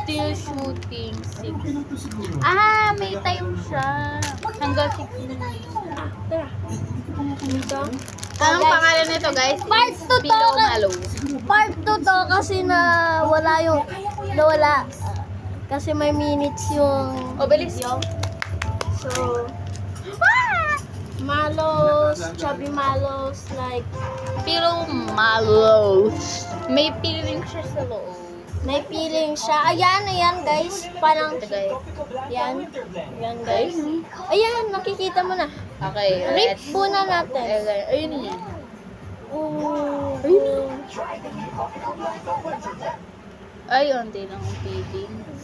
Still shooting 6. May time siya. Hanggang 6 minutes. Tara. Dito. Anong pangalan nito, guys? Part 2 to. Pillow Mallow. Part 2 to kasi nawala. Kasi may minutes yung Bilis. video. So, Malos, chubby Malos, like, Pillow Mallow. May feeling siya sa loob. may feeling siya. Ayan, guys. Parang, Ito, guys. yan. Yan, guys. Ayan, nakikita mo na. Okay, Rip let's... muna natin. Ayun yan. Ayun. Ay, onti lang ang feelings.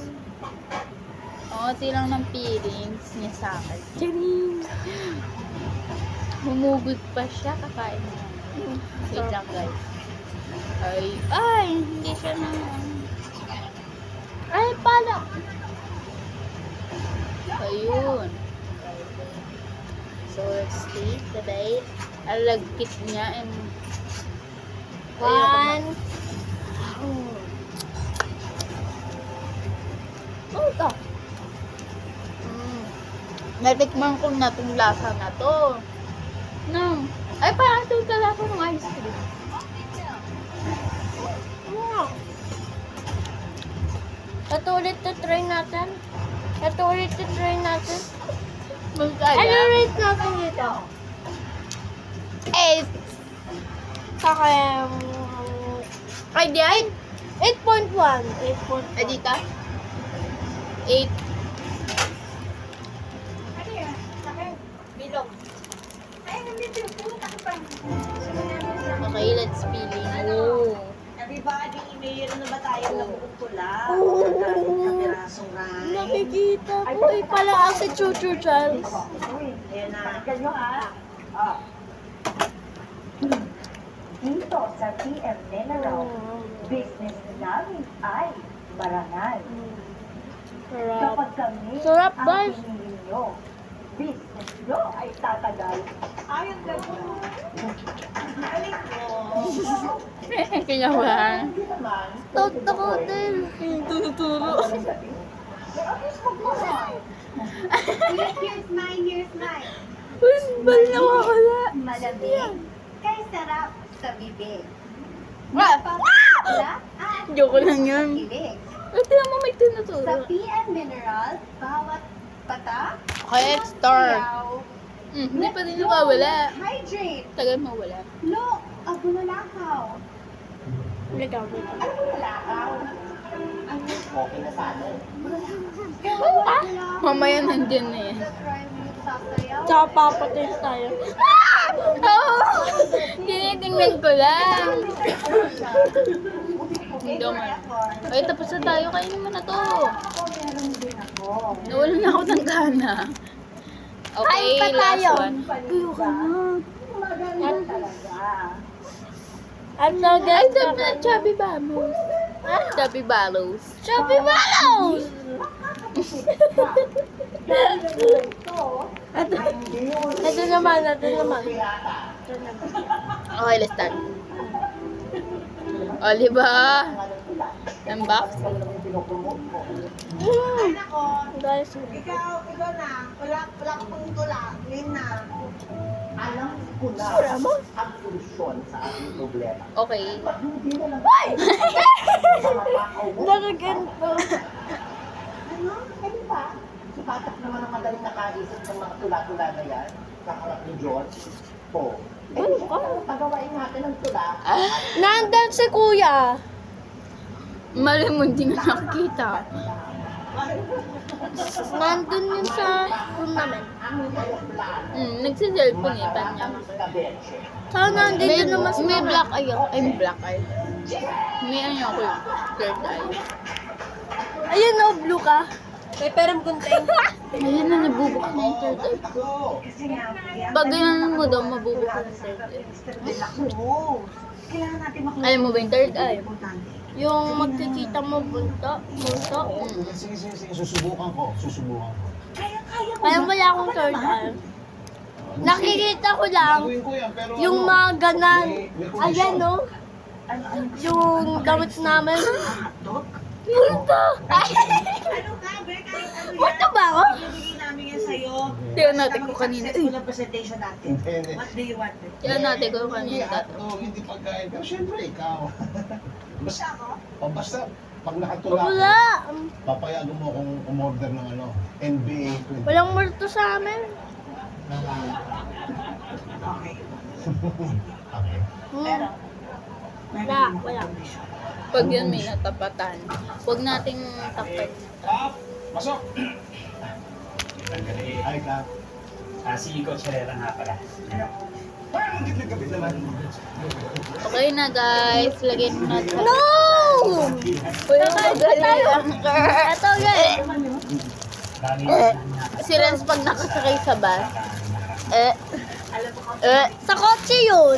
Onti lang ng feelings niya sa akin. Charing. Humugot pa siya, kakain mo. Wait lang, guys. Ay, hindi siya na... Ay, pala. Ayun. So, let's take the bait. Alagkit niya and... One. Ano to? Natikman ko na itong lasa na to. No. Ay, parang itong lasa ng ice cream. Ito ulit try natin. Magkaya? Ano rate natin dito? 8. Kaya, Ay, di ay. 8.1. Ay, dito. 8. Bilog. Okay, let's feeling. Oh. Everybody, mayroon na ba tayong nabukong pula? Oo. Sa pirasong rice? Nakikita ko. Ay, pala ang si Chuchu Charles. Ayan na. Ganyo ha. Dito sa TM Mineral, business namin ay marangal. Sarap. Kapag kami Sarap, ang guys. pinili nyo, business nyo ay tatagal. Ayun ka po. Galing mo. Kinabahan. Hindi naman, Totoo din. Tuturo. Here's mine. Bal na wala. malamig, kay sarap sa bibig. Ah! Papakula at Joke lang yun. kilig. Ito mo may Sa tinuturo. PM Mineral, bawat patak, Okay, star. siyaw, Hindi pa din nawawala. hydrate, Tagal mawala. look, abunalakaw. Ligaw. Ano bunalakaw? Ang okay na sana. Mamaya nandyan na yan. Tsaka papatay tayo. Oo! Tinitingnan ko lang. Hindi man. Ay, tapos na tayo. Kainin mo na to. Meron din ako. Nawalan na ako ng gana. Okay, Kain pa tayo. last one. Maganda talaga. At Ay, nag- sabi na Chubby Balos. Chubby Balos. Chubby Malos! Ito naman. Okay, let's start. O, diba? Unbox. Ay, nako. Guys, Ikaw na. Wala ka pang tula. Clean na. Alam ko na ang solusyon sa ating problema. Okay. Hindi na lang nakaganto. Ano? Ano ba? Si Patak naman ang magaling nakaisip ng mga tula-tula na yan. Kakalap ni George. Po. Ano ka? Pagawain natin ng tula. Nandun si kuya. Mali mo, hindi na nakikita. Nandun yun sa room namin. Nagsiselfon eh, panya. Saan nandito naman si May mama? black eye ako. Ay, black eye. May ano ako yung third eye. Ayun o, blue ka. May perang gunting. Ayun na, nabubukas na yung third eye ko. Kasi nga, Pag ganyan mo daw, mabubukas na yung third eye. kailangan natin makuha. Alam mo ba yung third eye? Yung magkikita mo bunto. Sige, susubukan ko. Kaya wala akong third eye. Nakikita ko lang Gagawin ko yan, pero yung ano, mga ganan. may Ayan kondisyon. no. Yung gamit namin. Hotdog? Multo! Ano ka, Ber? Kahit ano yan. Multo ba ako? Ibigay namin yan sa'yo. Tingnan natin ko kanina. Successful ang presentation natin. Hindi. What do you want? Yan natin ko Hindi kanina. hotdog, hindi pagkain. Pero syempre, ikaw. Basta ako? Basta, pag nakatula ako, Wala. papayagan mo akong umorder ng ano, NBA 20. Walang multo sa amin. Okay. Okay. Pero, Wala, wala. Pag yun may natapatan, huwag nating tapat. Kap! Pasok! Ay, Kap. Si Coach Herrera nga pala. Parang hindi nagkabit naman. Okay na guys, lagyan mo natin. No! Uy, madali ang Ito guys. Si Renz pag nakasakay sa bus, Sa kotse yun.